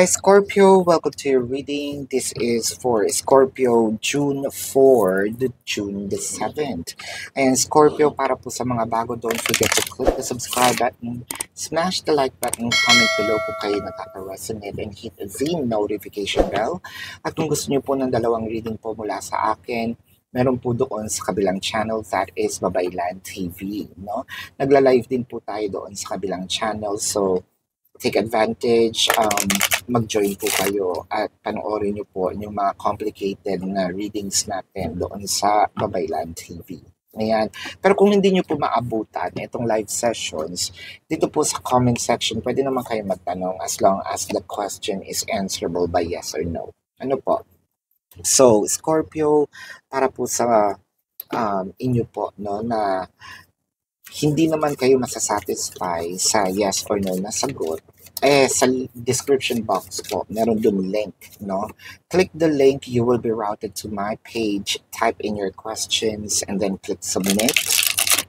Hi Scorpio, welcome to your reading. This is for Scorpio June 4 to June the 7th. And Scorpio, para po sa mga bago, don't forget to click the subscribe button, smash the like button, comment below kung kayo nakaka-resonate, and hit the notification bell. At kung gusto niyo po ng dalawang reading po mula sa akin, meron po doon sa kabilang channel, that is Babaylan TV. No? Nagla-live din po tayo doon sa kabilang channel, so take advantage, mag-join po kayo at panoorin niyo po yung mga complicated na readings natin doon sa Babaylan TV. Ayan. Pero kung hindi niyo po maabutan itong live sessions, dito po sa comment section, pwede naman kayo magtanong as long as the question is answerable by yes or no. Ano po? So, Scorpio, para po sa inyo po, no, na hindi naman kayo masasatisfy sa yes or no na sagot, sa description box po, meron dun link, no? Click the link, you will be routed to my page, type in your questions, and then click submit.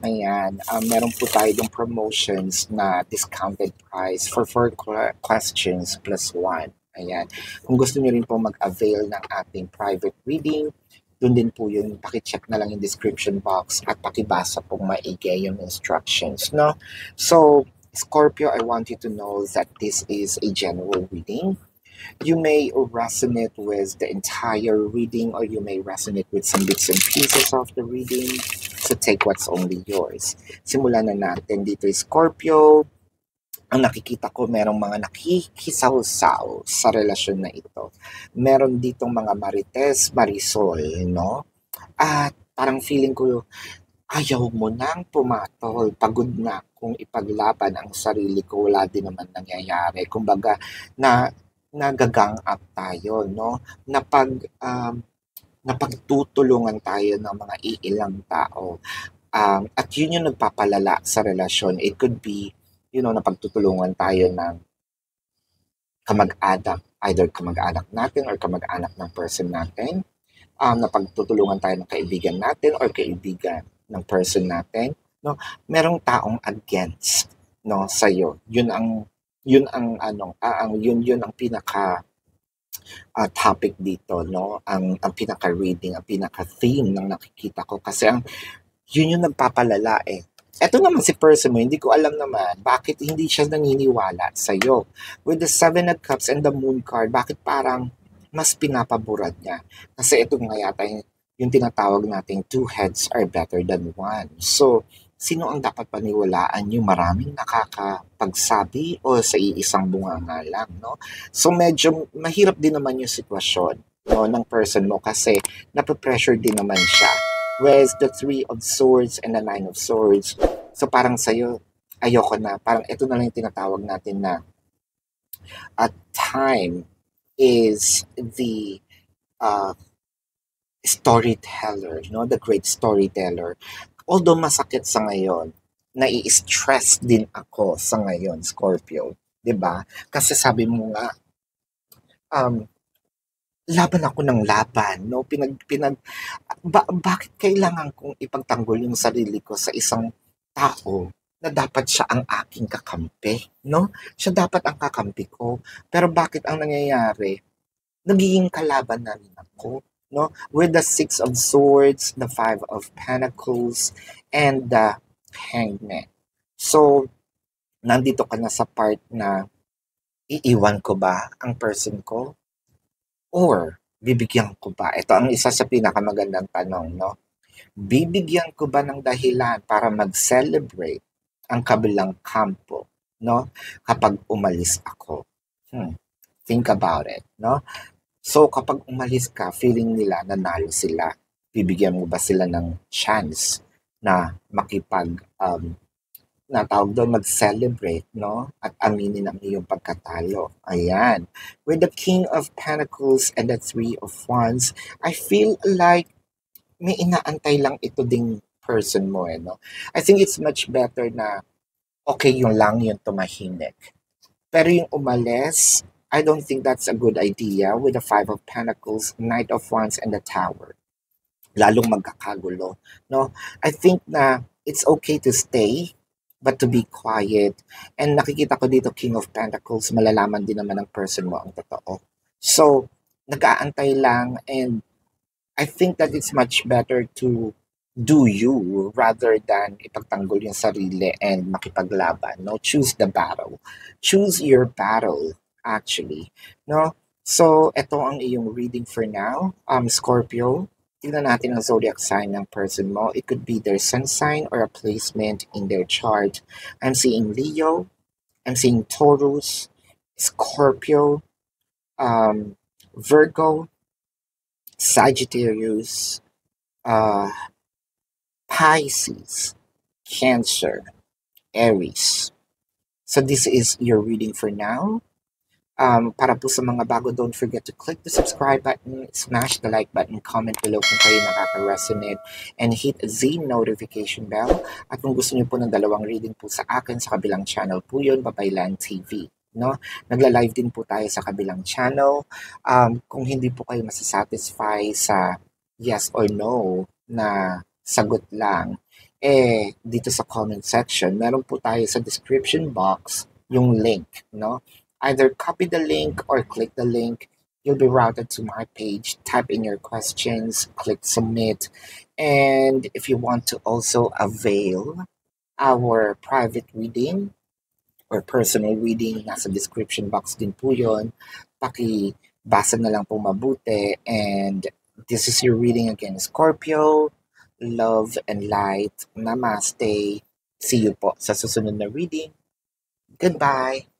Ayan, meron po tayo dong promotions na discounted price for 4 questions plus 1. Ayan, kung gusto niyo rin po mag-avail ng ating private reading, doon din po yun, pakicheck na lang yung description box at pakibasa pong maigi yung instructions, no? So, Scorpio, I want you to know that this is a general reading. You may resonate with the entire reading or you may resonate with some bits and pieces of the reading. So, take what's only yours. Simulan na natin dito, Scorpio. Ang nakikita ko, merong mga nakikisaw-saw sa relasyon na ito. Meron ditong mga marites, marisol, no? At parang feeling ko, ayaw mo nang pumatol. Pagod na kung ipaglaban ang sarili ko. Wala din naman nangyayari. Kumbaga, nagagang up tayo, no? Napagtutulungan tayo ng mga iilang tao. At yun yung nagpapalala sa relasyon. It could be napagtutulungan tayo ng kamag-anak, either kamag-anak natin or kamag-anak ng person natin. Napagtutulungan tayo ng kaibigan natin or kaibigan ng person natin. No? Merong taong against, no, sa iyo. Yun ang pinaka topic dito, no? Ang pinaka reading, ang pinaka theme ng nakikita ko kasi yun yung nagpapalala eh. Eto naman si person mo, hindi ko alam naman bakit hindi siya naniniwala sa'yo. With the 7 of Cups and the Moon card, bakit parang mas pinapaborad niya? Kasi ito nga yata yung tinatawag nating 2 heads are better than 1. So, sino ang dapat paniwalaan? Yung maraming nakakapagsabi o sa iisang bunganga lang, no? So, medyo mahirap din naman yung sitwasyon, no, ng person mo kasi nape-pressure din naman siya with the 3 of Swords and the 9 of Swords. So parang sa'yo, ayoko na. Parang ito na lang yung tinatawag natin na time is the storyteller, no? The great storyteller. Although masakit sa ngayon, nai-stress din ako sa ngayon, Scorpio. 'Di ba? Kasi sabi mo nga, laban ako ng laban, no? Bakit kailangan kong ipagtanggol yung sarili ko sa isang tao na dapat siya ang aking kakampi, no? Siya dapat ang kakampi ko. Pero bakit ang nangyayari? Nagiging kalaban na rin ako, no? With the 6 of Swords, the 5 of Pentacles, and the Hangman. So, nandito ka na sa part na iiwan ko ba ang person ko? Or bibigyan ko ba? Ito ang isa sa pinakamagandang tanong, no? Bibigyan ko ba ng dahilan para mag-celebrate ang kabilang kampo, no? Kapag umalis ako. Think about it, no? So, kapag umalis ka, feeling nila nanalo sila. Bibigyan mo ba sila ng chance na mag-celebrate, no? At aminin ang iyong pagkatalo. Ayan. With the King of Pentacles and the 3 of Wands, I feel like may inaantay lang ito ding person mo, no? I think it's much better na okay yung lang yung tumahimik. Pero yung umalis, I don't think that's a good idea with the 5 of Pentacles, Knight of Wands, and the Tower. Lalong magkakagulo, no? I think na it's okay to stay but to be quiet. And nakikita ko dito, King of Pentacles, malalaman din naman ng person mo ang totoo. So, nag-aantay lang, and I think that it's much better to do you rather than ipagtanggol yung sarili and makipaglaban. No, choose the battle. Choose your battle, actually. No? So, ito ang iyong reading for now. Scorpio, tingnan natin ang zodiac sign ng person mo. It could be their sun sign or a placement in their chart. I'm seeing Leo. I'm seeing Taurus, Scorpio, Virgo, Sagittarius, uh, Pisces, Cancer, Aries. So this is your reading for now. Para po sa mga bago, don't forget to click the subscribe button, smash the like button, comment below kung kayo nakaka-resonate, and hit the notification bell. At kung gusto niyo po ng dalawang reading po sa akin, sa kabilang channel po yun, Babaylan TV. No? Nagla-live din po tayo sa kabilang channel. Kung hindi po kayo masasatisfy sa yes or no na sagot lang, dito sa comment section, meron po tayo sa description box yung link, no? Either copy the link or click the link. You'll be routed to my page. Type in your questions, click submit. And if you want to also avail our private reading or personal reading, nasa description box din po yun. Pakibasa na lang po mabuti. And this is your reading again, Scorpio. Love and light. Namaste. See you po sa susunod na reading. Goodbye.